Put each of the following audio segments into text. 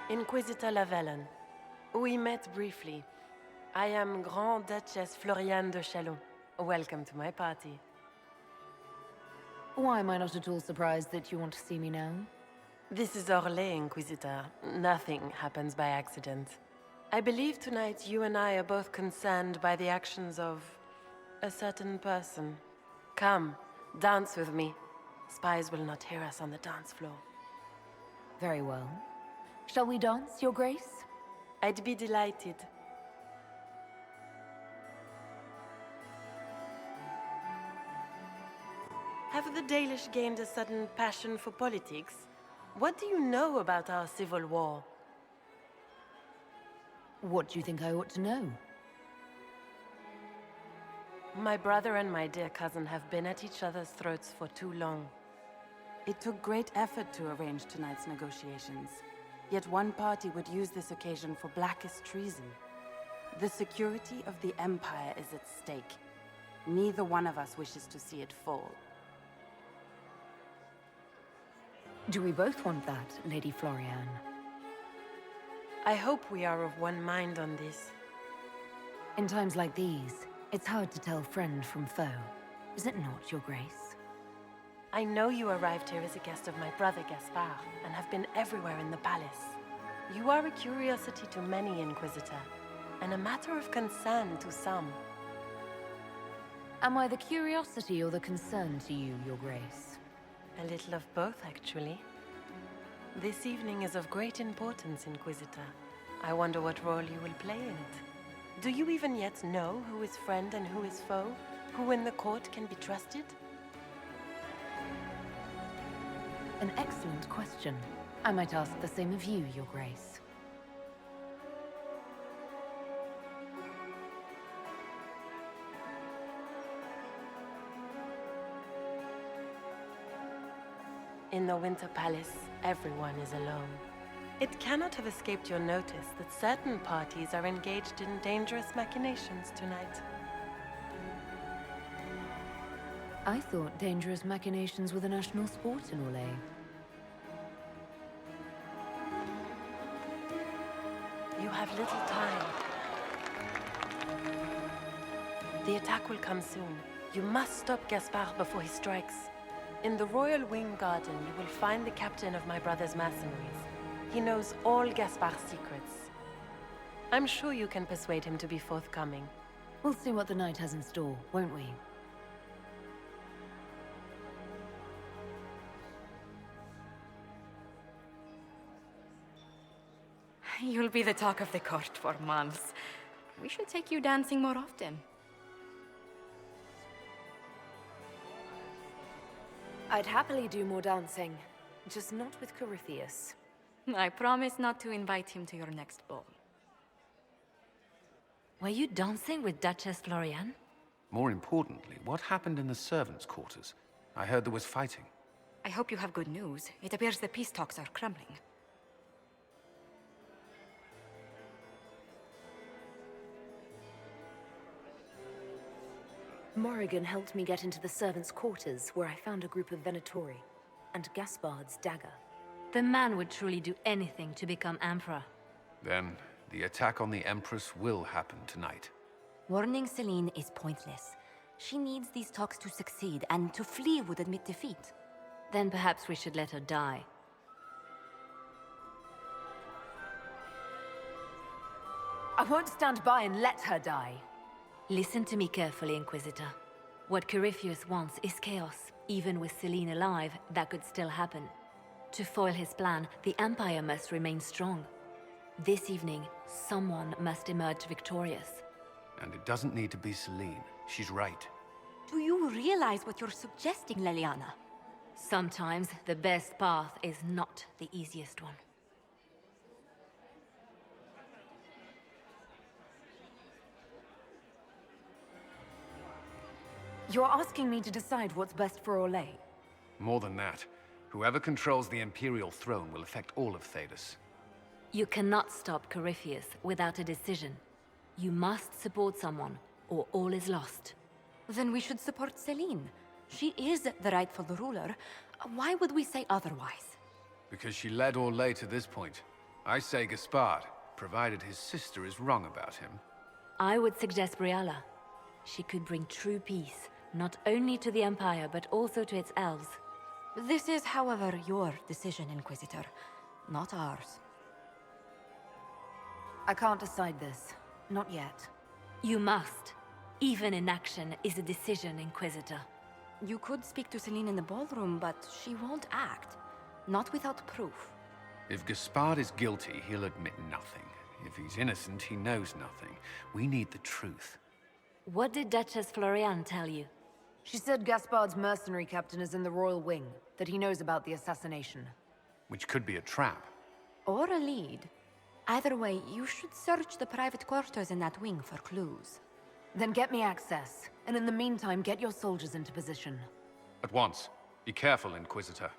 Inquisitor Lavellen. We met briefly. I am Grand Duchess Floriane de Chalon. Welcome to my party. Why am I not at all surprised that you want to see me now? This is Orlais, Inquisitor. Nothing happens by accident. I believe tonight you and I are both concerned by the actions of a certain person. Come, dance with me. Spies will not hear us on the dance floor. Very well. Shall we dance, Your Grace? I'd be delighted. Have the Dalish gained a sudden passion for politics? What do you know about our civil war? What do you think I ought to know? My brother and my dear cousin have been at each other's throats for too long. It took great effort to arrange tonight's negotiations. Yet one party would use this occasion for blackest treason. The security of the Empire is at stake. Neither one of us wishes to see it fall. Do we both want that, Lady Floriane? I hope we are of one mind on this. In times like these, it's hard to tell friend from foe. Is it not, Your Grace? I know you arrived here as a guest of my brother Gaspard, and have been everywhere in the palace. You are a curiosity to many, Inquisitor, and a matter of concern to some. Am I the curiosity or the concern to you, Your Grace? A little of both, actually. This evening is of great importance, Inquisitor. I wonder what role you will play in it. Do you even yet know who is friend and who is foe? Who in the court can be trusted? An excellent question. I might ask the same of you, Your Grace. In the Winter Palace, everyone is alone. It cannot have escaped your notice that certain parties are engaged in dangerous machinations tonight. I thought dangerous machinations were the national sport in Orlais. You have little time. The attack will come soon. You must stop Gaspard before he strikes. In the Royal Wing Garden, you will find the captain of my brother's mercenaries. He knows all Gaspard's secrets. I'm sure you can persuade him to be forthcoming. We'll see what the night has in store, won't we? You'll be the talk of the court for months. We should take you dancing more often. I'd happily do more dancing, just not with Corypheus. I promise not to invite him to your next ball. Were you dancing with Duchess Floriane? More importantly, what happened in the servants' quarters? I heard there was fighting. I hope you have good news. It appears the peace talks are crumbling. Morrigan helped me get into the servants' quarters, where I found a group of Venatori, and Gaspard's dagger. The man would truly do anything to become Emperor. Then, the attack on the Empress will happen tonight. Warning Celine is pointless. She needs these talks to succeed, and to flee would admit defeat. Then perhaps we should let her die. I won't stand by and let her die. Listen to me carefully, Inquisitor. What Corypheus wants is chaos. Even with Celine alive, that could still happen. To foil his plan, the Empire must remain strong. This evening, someone must emerge victorious. And it doesn't need to be Celine. She's right. Do you realize what you're suggesting, Leliana? Sometimes the best path is not the easiest one. You're asking me to decide what's best for Orlais. More than that, whoever controls the Imperial throne will affect all of Thedas. You cannot stop Corypheus without a decision. You must support someone, or all is lost. Then we should support Celine. She is the rightful ruler. Why would we say otherwise? Because she led Orlais to this point. I say Gaspard, provided his sister is wrong about him. I would suggest Briala. She could bring true peace, not only to the Empire, but also to its elves. This is, however, your decision, Inquisitor, not ours. I can't decide this. Not yet. You must. Even inaction is a decision, Inquisitor. You could speak to Celine in the ballroom, but she won't act. Not without proof. If Gaspard is guilty, he'll admit nothing. If he's innocent, he knows nothing. We need the truth. What did Duchess Floriane tell you? She said Gaspard's mercenary captain is in the Royal Wing, that he knows about the assassination. Which could be a trap. Or a lead. Either way, you should search the private quarters in that wing for clues. Then get me access, and in the meantime, get your soldiers into position. At once. Be careful, Inquisitor.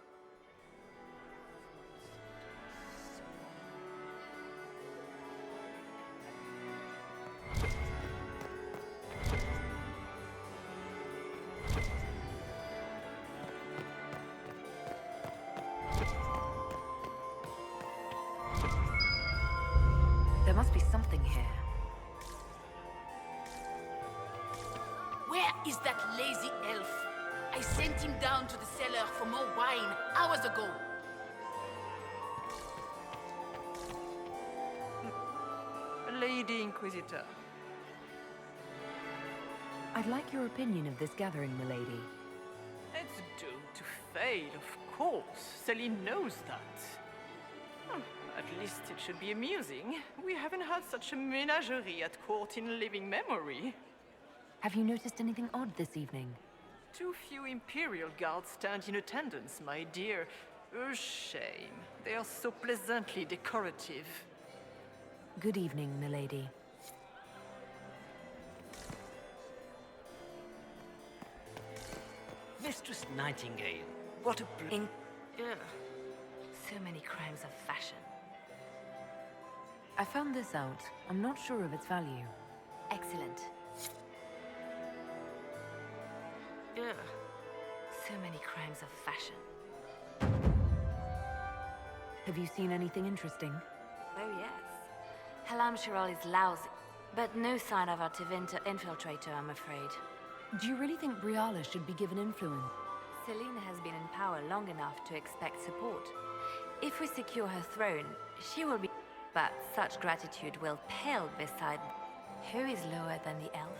There must be something here. Where is that lazy elf? I sent him down to the cellar for more wine hours ago. Lady Inquisitor. I'd like your opinion of this gathering, milady. It's doomed to fail, of course. Celine knows that. At least it should be amusing. We haven't had such a menagerie at court in living memory. Have you noticed anything odd this evening? Too few Imperial guards stand in attendance, my dear. A shame. They are so pleasantly decorative. Good evening, milady. Mistress Nightingale, what a So many crimes of fashion. I found this out. I'm not sure of its value. Excellent. So many crimes of fashion. Have you seen anything interesting? Oh yes. Halam Shiral is lousy, but no sign of our Tevinter infiltrator, I'm afraid. Do you really think Briala should be given influence? Celine has been in power long enough to expect support. If we secure her throne, she will be... But such gratitude will pale beside... Who is lower than the elf?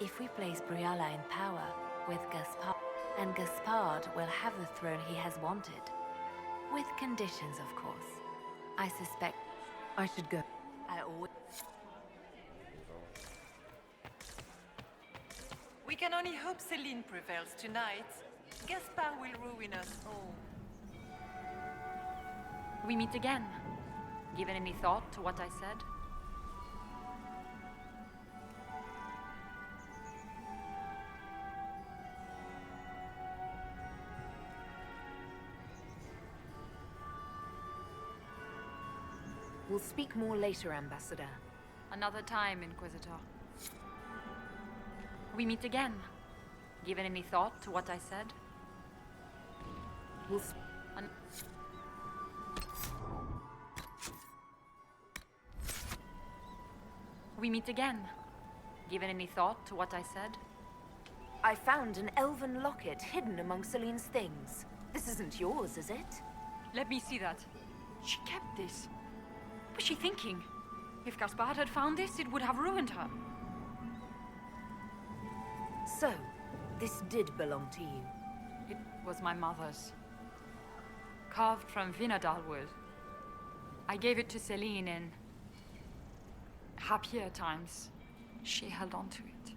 If we place Briala in power with Gaspard, and Gaspard will have the throne he has wanted. With conditions, of course. I suspect... I should go. I always... We can only hope Celine prevails tonight. Gaspard will ruin us all. We meet again. Given any thought to what I said? We'll speak more later, Ambassador. Another time, Inquisitor. We meet again. Given any thought to what I said? We'll We meet again. Given any thought to what I said? I found an elven locket hidden among Celine's things. This isn't yours, is it? Let me see that. She kept this. What was she thinking? If Gaspard had found this, it would have ruined her. So, this did belong to you. It was my mother's. Carved from Vinadal wood. I gave it to Celine in happier times. She held on to it.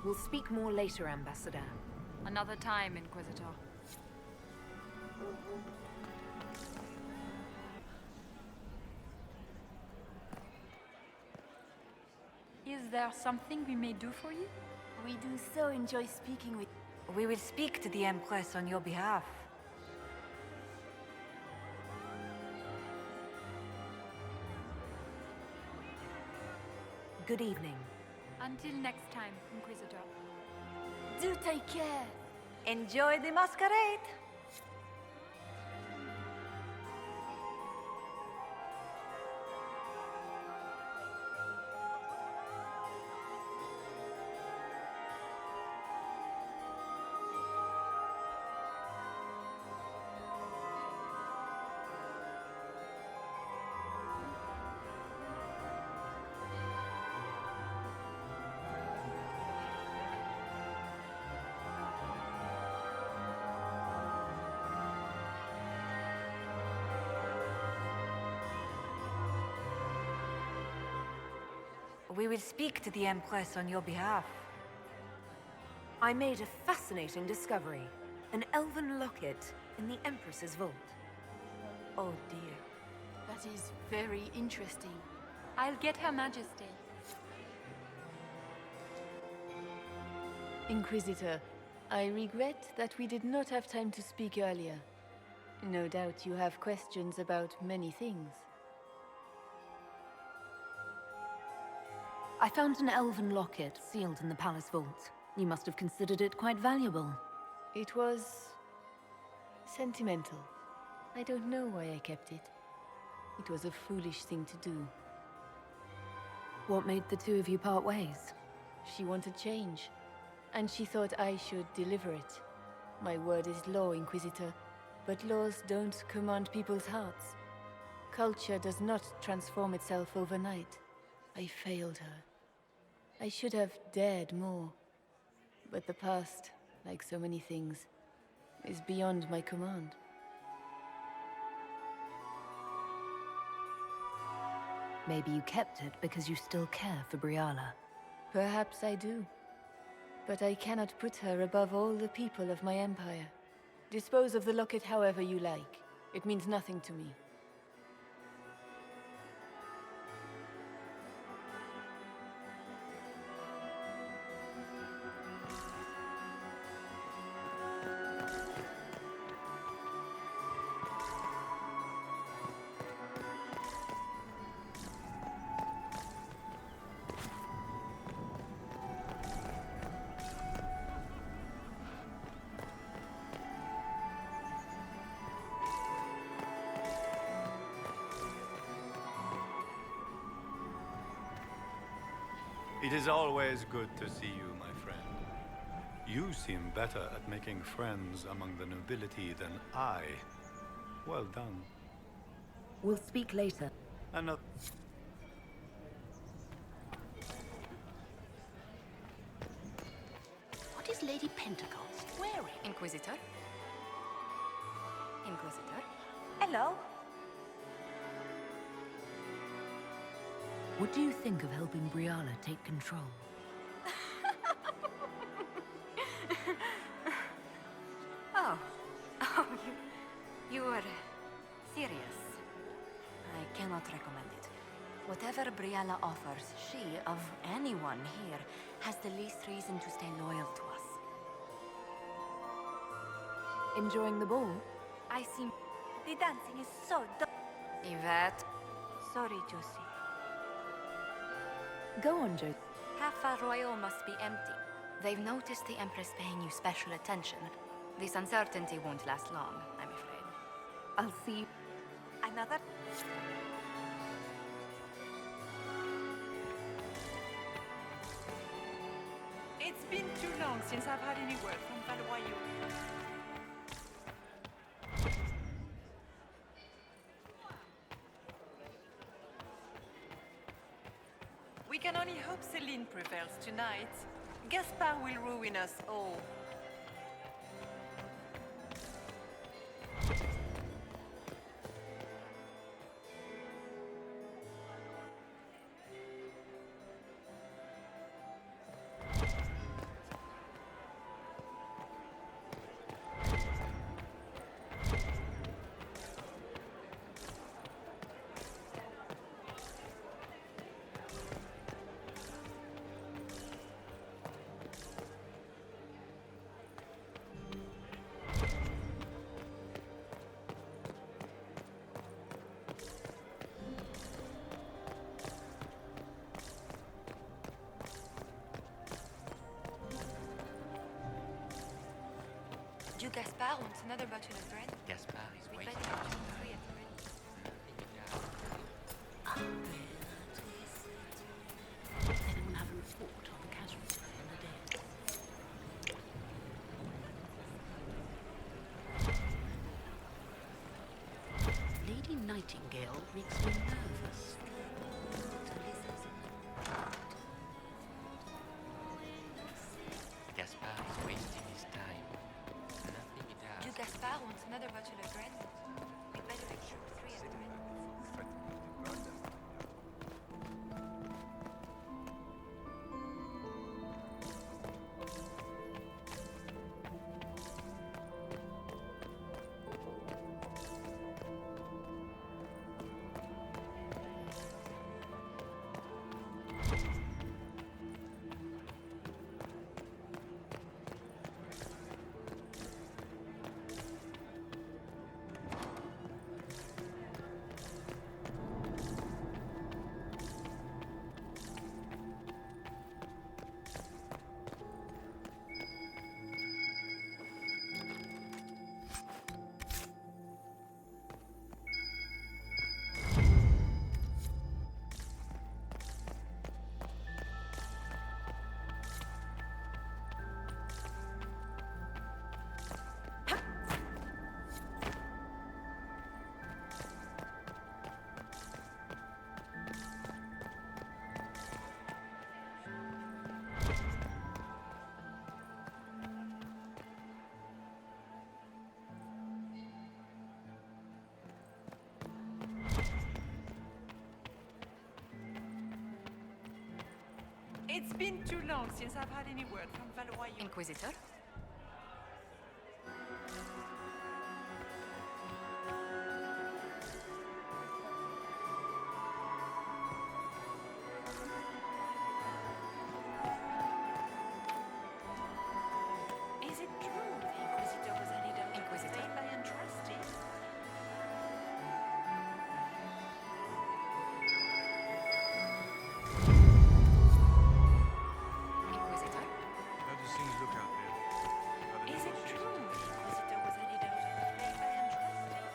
We'll speak more later, Ambassador. Another time, Inquisitor. Is there something we may do for you? We do so enjoy speaking with... We will speak to the Empress on your behalf. Good evening. Until next time, Inquisitor. Do take care. Enjoy the masquerade! We will speak to the Empress on your behalf. I made a fascinating discovery. An elven locket in the Empress's vault. Oh dear. That is very interesting. I'll get Her Majesty. Inquisitor, I regret that we did not have time to speak earlier. No doubt you have questions about many things. I found an elven locket sealed in the palace vault. You must have considered it quite valuable. It was sentimental. I don't know why I kept it. It was a foolish thing to do. What made the two of you part ways? She wanted change, and she thought I should deliver it. My word is law, Inquisitor, but laws don't command people's hearts. Culture does not transform itself overnight. I failed her. I should have dared more. But the past, like so many things, is beyond my command. Maybe you kept it because you still care for Briala. Perhaps I do. But I cannot put her above all the people of my empire. Dispose of the locket however you like. It means nothing to me. It is always good to see you, my friend. You seem better at making friends among the nobility than I. Well done. We'll speak later. Another... What is Lady Pentecost wearing? Inquisitor? Inquisitor? Hello? What do you think of helping Briala take control? Oh. You are serious. I cannot recommend it. Whatever Briala offers, she, of anyone here, has the least reason to stay loyal to us. Enjoying the ball? I seem... The dancing is so Yvette. Sorry, Josie. Go on, Josie. Half our royal must be empty. They've noticed the Empress paying you special attention. This uncertainty won't last long, I'm afraid. I'll see you. Another... It's been too long since I've had any word from Valois. We can only hope Celine prevails tonight. Gaspard will ruin us all. Gaspard wants another bottle of bread? Gaspard is We'd waiting. better have 3 at the ready. Anyone have a report on the casualties and the dead? Lady Nightingale makes me nervous. Gaspard is wasting his time. Nothing he does. Do Gaspard wants another bottle of bread? We'd better make sure 3 at the ready. It's been too long since I've had any word from Valois. Inquisitor? Is it true the Inquisitor was any doubt Inquisitor? I entrusted? Inquisitor? How do things look out there? Is it true the Inquisitor was any doubt of the faith I entrusted?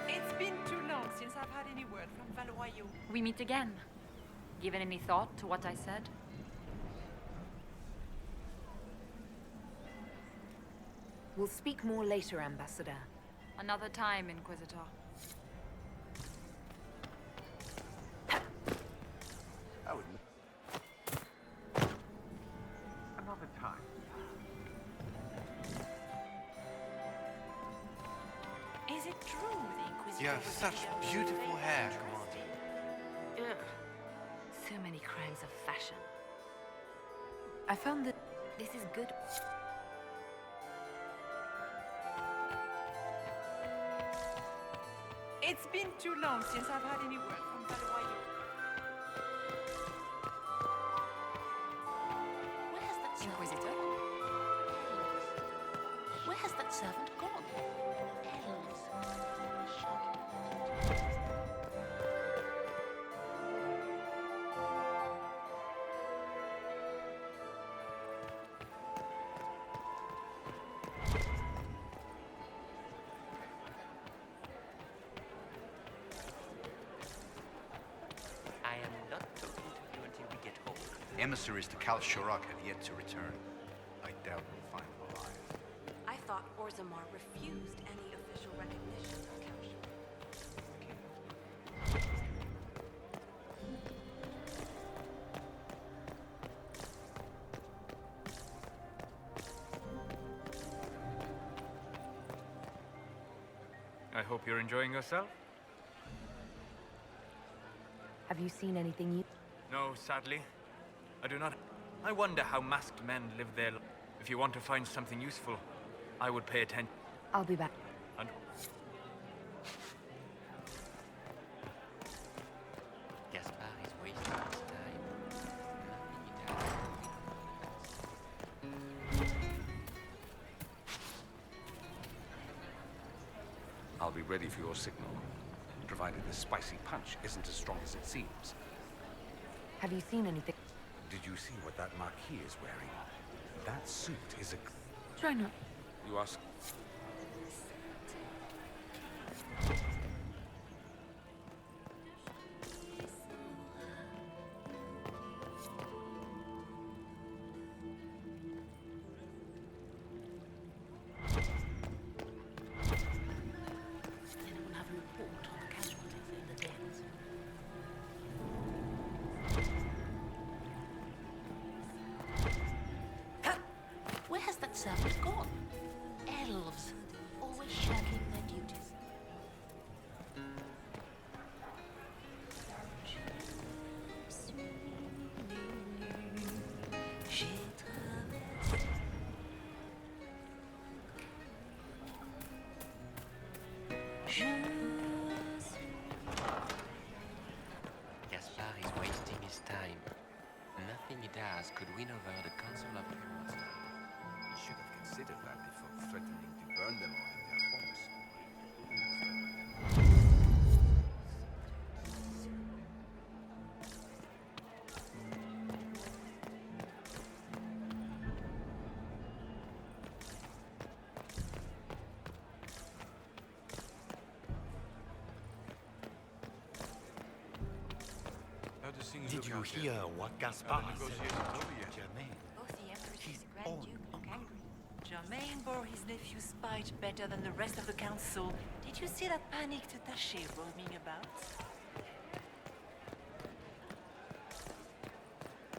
It's been too long since I've had any word from Valois. We meet again. Given any thought to what I said? We'll speak more later, Ambassador. Another time, Inquisitor. Another time. Is it true the Inquisitor You have was such any doubt of the beautiful faith I hair, entrusted? Commander. Ugh. So many crimes of fashion. I found that This is good. It's been too long since I've had any word from Valois. Where has that servant Inquisitor? Where has that servant gone? Elves. I am not talking to you until we get home. Emissaries to Kal Shurak have yet to return. I doubt we'll find them alive. I thought Orzammar refused any official recognition of Kal. I hope you're enjoying yourself. Have you seen anything you... No, sadly. I do not. I wonder how masked men live their lives. If you want to find something useful, I would pay attention. I'll be back. And Gaspard is wasting his time. Nothing he does. I'll be ready for your signal, provided the spicy punch isn't as strong as it seems. Have you seen anything? Did you see what that Marquis is wearing? That suit is Try not. You ask. Anyone have a report on the casualties in the dens? Where has that servant gone? Elves, always shirking their duties. Gaspar is wasting his time. Nothing he does could win over the Council of Heroes now. You should have considered that before threatening to burn them all in their homes. Did you hear what Gaspar said to Germain? Both the Empress His and the Grand own Duke look angry. Germain bore his nephew's spite better than the rest of the council. Did you see that panicked attaché roaming about?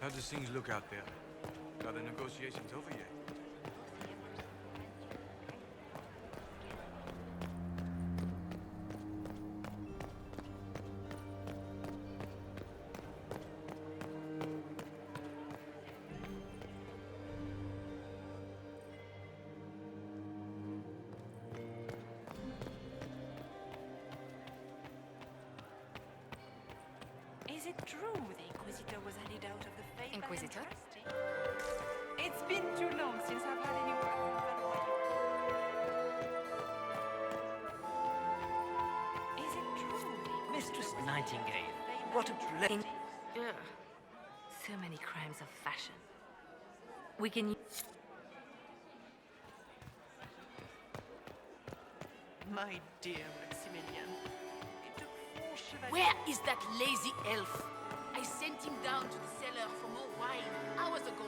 How does things look out there? Are the negotiations over yet? Is it true the Inquisitor was headed out of the faith? Inquisitor? It's been too long since I've had any word from Valois. Is it true the Mistress Nightingale, what a blessing. Ugh. So many crimes of fashion. We can My dear Maximilian, it took 4 chevaliers. Where is that lazy elf? I sent him down to the cellar for more wine hours ago.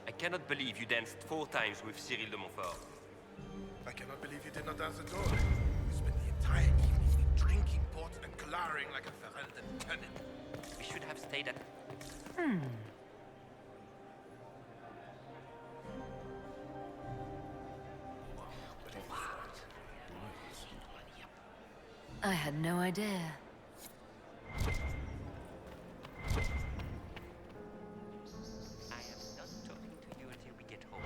I cannot believe you danced 4 times with Cyril de Montfort. I cannot believe you did not answer the door. We spent the entire evening drinking port and glowering like a fermented turnip. We should have stayed at... I had no idea. I am not talking to you until we get home.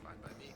Fine by me.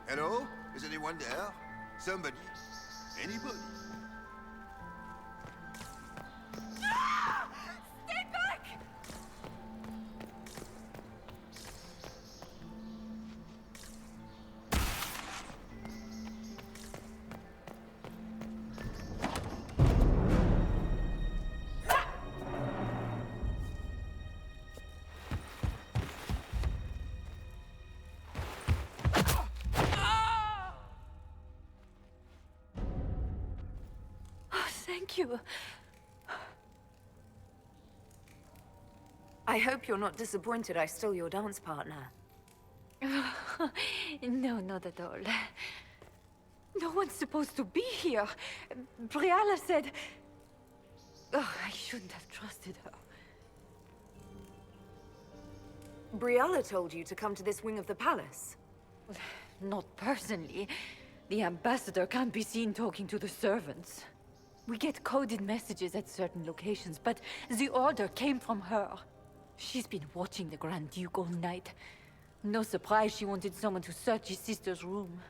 Hello? Is anyone there? Somebody? Anybody? Stay back! Thank you. I hope you're not disappointed I stole your dance partner. No, not at all. No one's supposed to be here. Briala said... Oh, I shouldn't have trusted her. Briala told you to come to this wing of the palace. Not personally. The ambassador can't be seen talking to the servants. We get coded messages at certain locations, but the order came from her. She's been watching the Grand Duke all night. No surprise she wanted someone to search his sister's room.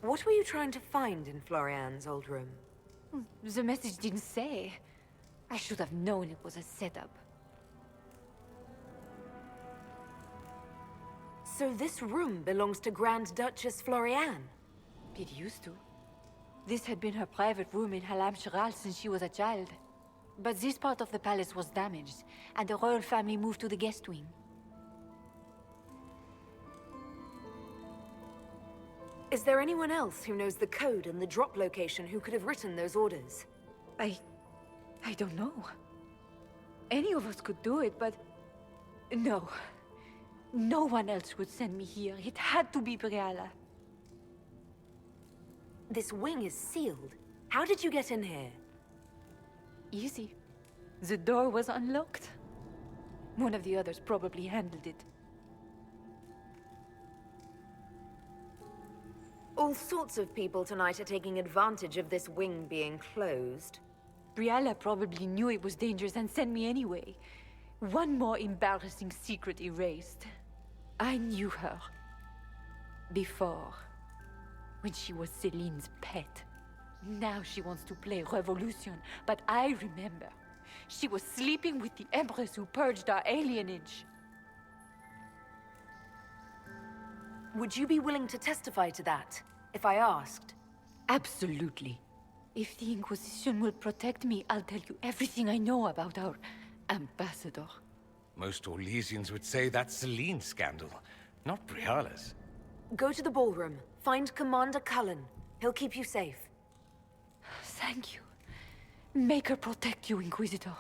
What were you trying to find in Florian's old room? The message didn't say. I should have known it was a setup. So this room belongs to Grand Duchess Florian? It used to. This had been her private room in Halam Shiral since she was a child. But this part of the palace was damaged, and the royal family moved to the guest wing. Is there anyone else who knows the code and the drop location who could have written those orders? I don't know. Any of us could do it, but... No. No one else would send me here. It had to be Briala. This wing is sealed. How did you get in here? Easy. The door was unlocked. One of the others probably handled it. All sorts of people tonight are taking advantage of this wing being closed. Briala probably knew it was dangerous and sent me anyway. One more embarrassing secret erased. I knew her. Before. When she was Celine's pet. Now she wants to play Revolution, but I remember. She was sleeping with the Empress who purged our alienage. Would you be willing to testify to that, if I asked? Absolutely. If the Inquisition will protect me, I'll tell you everything I know about our ambassador. Most Orlesians would say that's Celine's scandal, not Briala's. Go to the ballroom. Find Commander Cullen. He'll keep you safe. Thank you. Make her protect you, Inquisitor.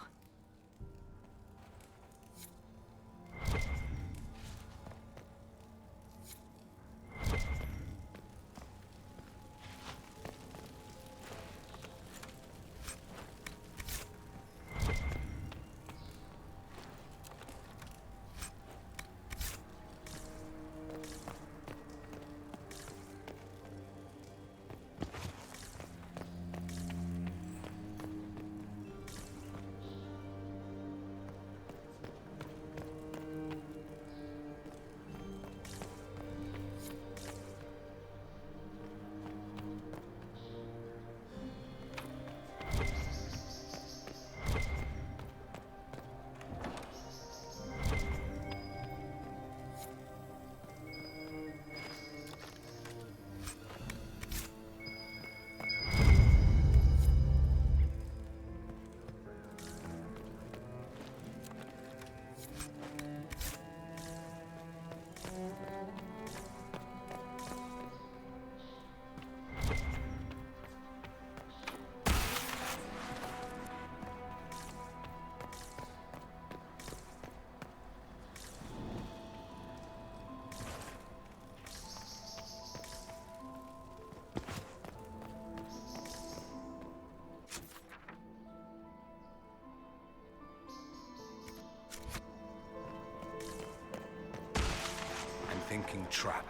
Thinking trap.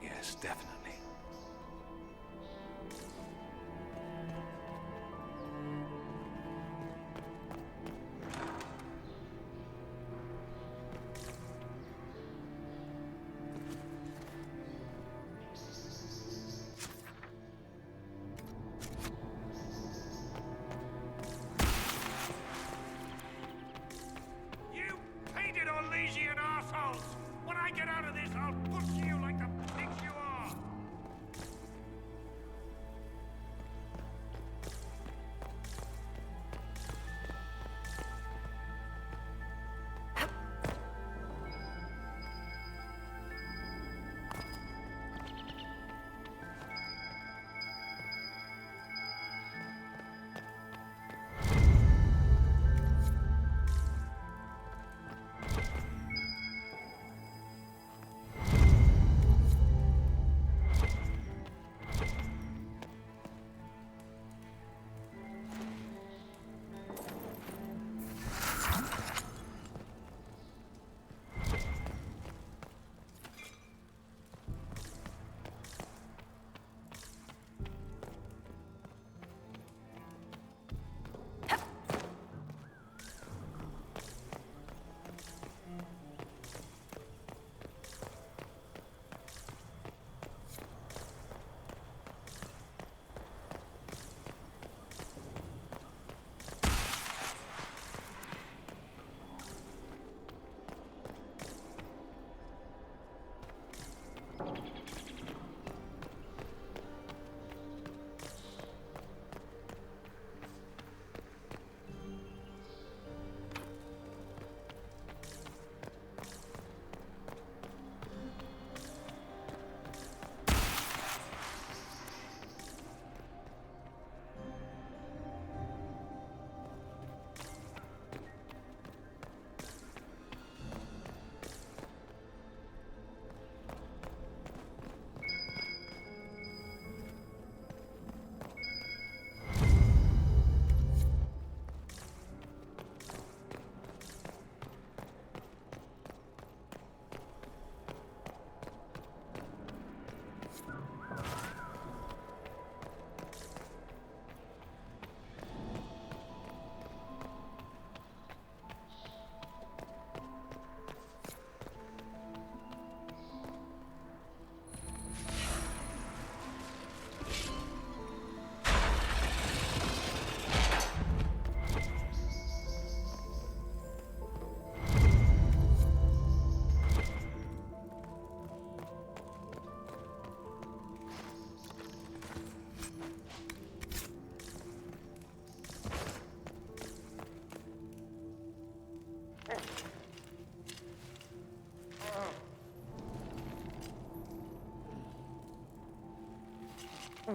Yes, definitely.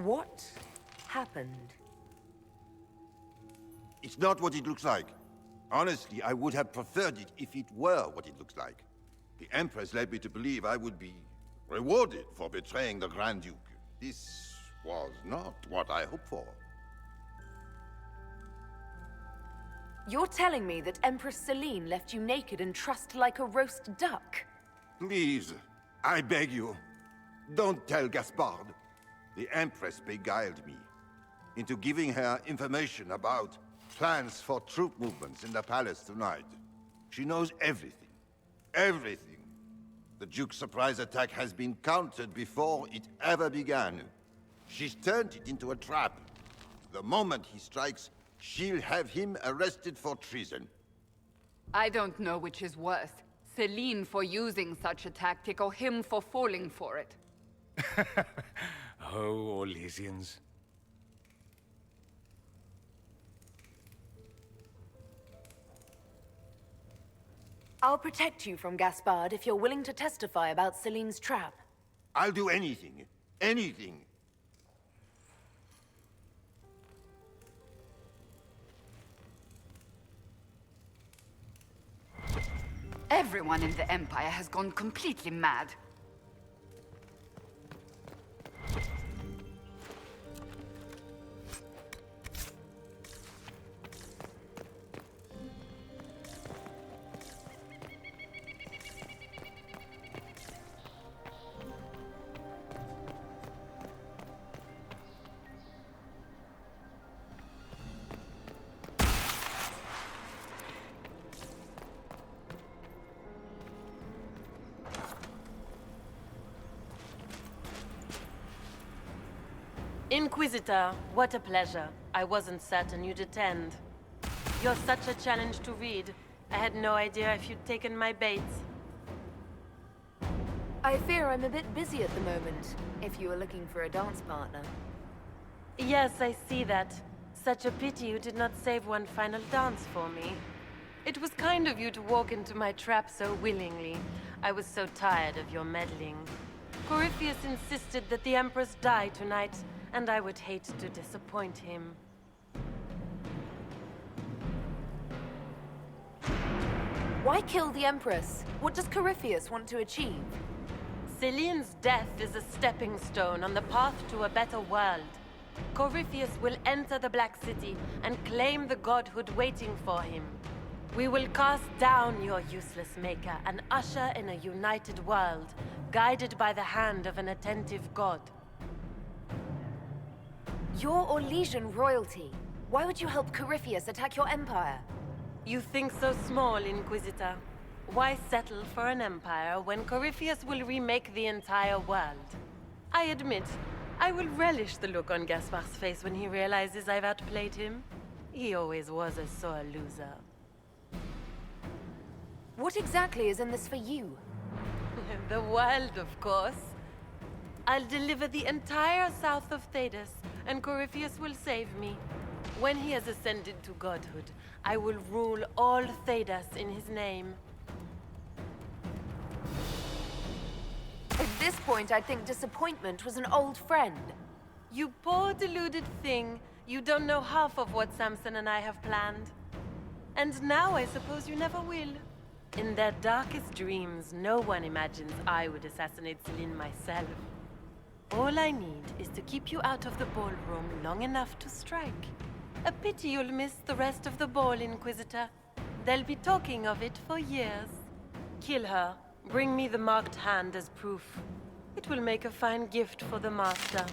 What happened? It's not what it looks like. Honestly, I would have preferred it if it were what it looks like. The Empress led me to believe I would be rewarded for betraying the Grand Duke. This was not what I hoped for. You're telling me that Empress Celine left you naked and trussed like a roast duck? Please, I beg you, don't tell Gaspard. The Empress beguiled me into giving her information about plans for troop movements in the palace tonight. She knows everything. Everything. The Duke's surprise attack has been countered before it ever began. She's turned it into a trap. The moment he strikes, she'll have him arrested for treason. I don't know which is worse. Celine for using such a tactic, or him for falling for it. Oh, Orlesians. I'll protect you from Gaspard if you're willing to testify about Celine's trap. I'll do anything. Anything. Everyone in the Empire has gone completely mad. Inquisitor, what a pleasure. I wasn't certain you'd attend. You're such a challenge to read. I had no idea if you'd taken my bait. I fear I'm a bit busy at the moment, if you were looking for a dance partner. Yes, I see that. Such a pity you did not save one final dance for me. It was kind of you to walk into my trap so willingly. I was so tired of your meddling. Corypheus insisted that the Empress die tonight, and I would hate to disappoint him. Why kill the Empress? What does Corypheus want to achieve? Celine's death is a stepping stone on the path to a better world. Corypheus will enter the Black City and claim the godhood waiting for him. We will cast down your useless maker and usher in a united world, guided by the hand of an attentive god. You're Orlesian royalty. Why would you help Corypheus attack your empire? You think so small, Inquisitor. Why settle for an empire when Corypheus will remake the entire world? I admit, I will relish the look on Gaspard's face when he realizes I've outplayed him. He always was a sore loser. What exactly is in this for you? The world, of course. I'll deliver the entire south of Thedas, and Corypheus will save me. When he has ascended to godhood, I will rule all Thedas in his name. At this point, I think disappointment was an old friend. You poor deluded thing. You don't know half of what Samson and I have planned. And now I suppose you never will. In their darkest dreams, no one imagines I would assassinate Celine myself. All I need is to keep you out of the ballroom long enough to strike. A pity you'll miss the rest of the ball, Inquisitor. They'll be talking of it for years. Kill her. Bring me the marked hand as proof. It will make a fine gift for the Master.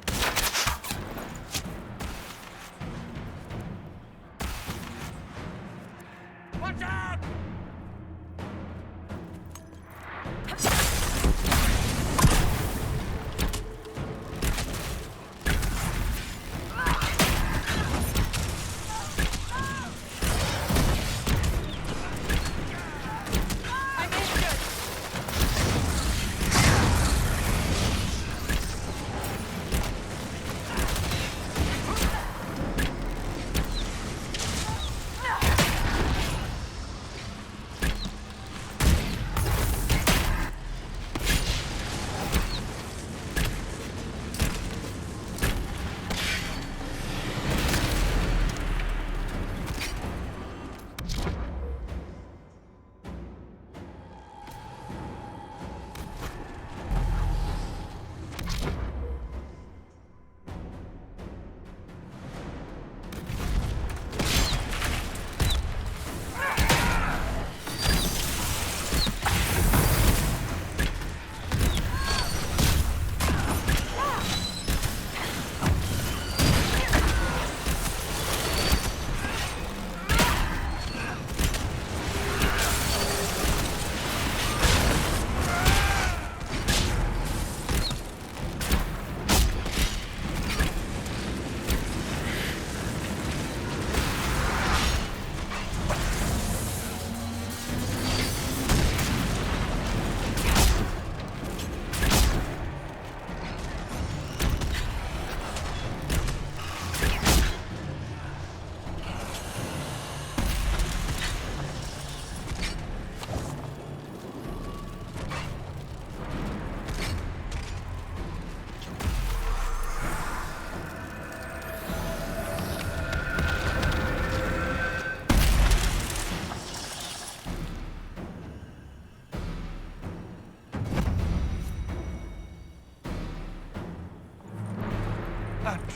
Watch out!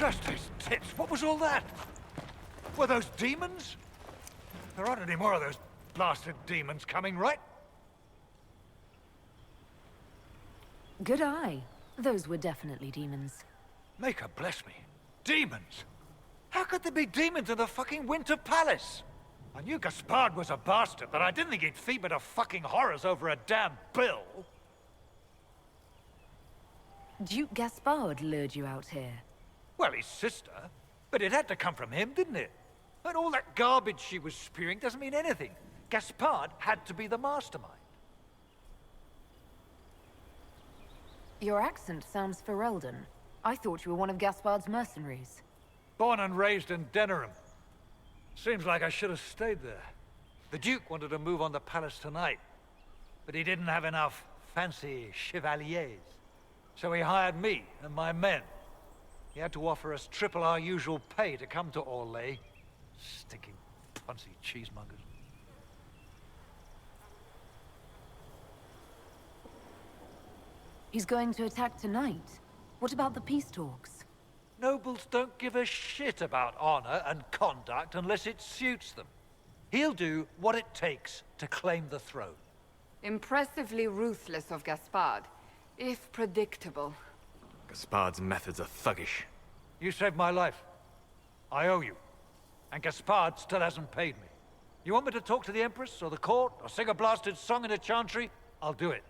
Trust his tits. What was all that? Were those demons? There aren't any more of those blasted demons coming, right? Good eye. Those were definitely demons. Maker bless me. Demons? How could there be demons in the fucking Winter Palace? I knew Gaspard was a bastard, but I didn't think he'd feed me to fucking horrors over a damn bill. Duke Gaspard lured you out here. Well, his sister. But it had to come from him, didn't it? And all that garbage she was spewing doesn't mean anything. Gaspard had to be the mastermind. Your accent sounds Ferelden. I thought you were one of Gaspard's mercenaries. Born and raised in Denerim. Seems like I should have stayed there. The Duke wanted to move on the palace tonight, but he didn't have enough fancy chevaliers. So he hired me and my men. He had to offer us triple our usual pay to come to Orlais. Stinking punsy cheesemongers. He's going to attack tonight. What about the peace talks? Nobles don't give a shit about honor and conduct unless it suits them. He'll do what it takes to claim the throne. Impressively ruthless of Gaspard, if predictable. Gaspard's methods are thuggish. You saved my life. I owe you. And Gaspard still hasn't paid me. You want me to talk to the Empress, or the court, or sing a blasted song in a chantry? I'll do it.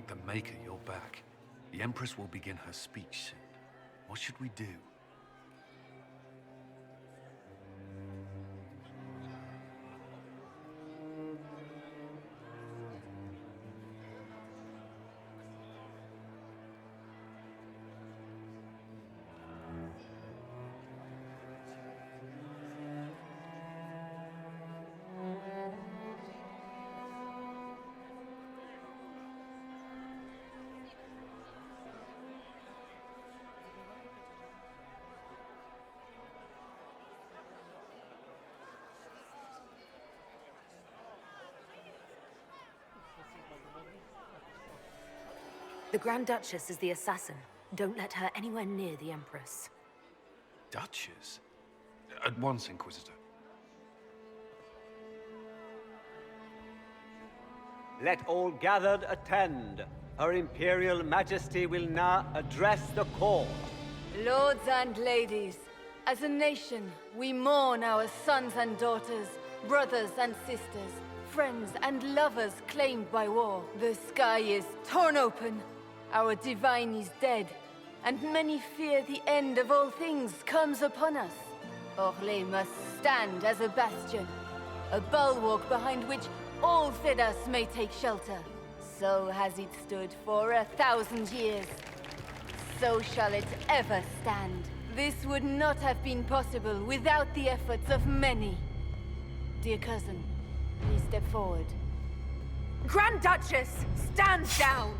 Thank the Maker you're back. The Empress will begin her speech soon. What should we do? The Grand Duchess is the assassin. Don't let her anywhere near the Empress. Duchess? At once, Inquisitor. Let all gathered attend. Her Imperial Majesty will now address the court. Lords and ladies, as a nation, we mourn our sons and daughters, brothers and sisters, friends and lovers claimed by war. The sky is torn open. Our divine is dead, and many fear the end of all things comes upon us. Orlais must stand as a bastion, a bulwark behind which all Fedas may take shelter. So has it stood for 1,000 years. So shall it ever stand. This would not have been possible without the efforts of many. Dear cousin, please step forward. Grand Duchess, stand down!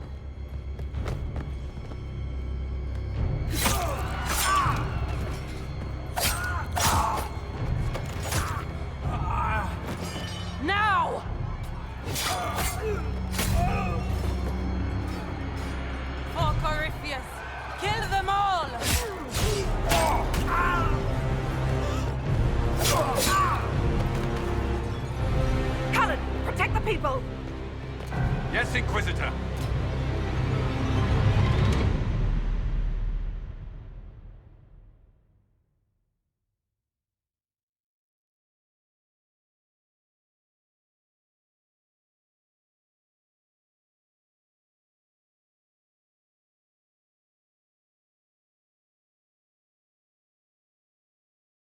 Now! For Corypheus, kill them all! Cullen, protect the people! Yes, Inquisitor.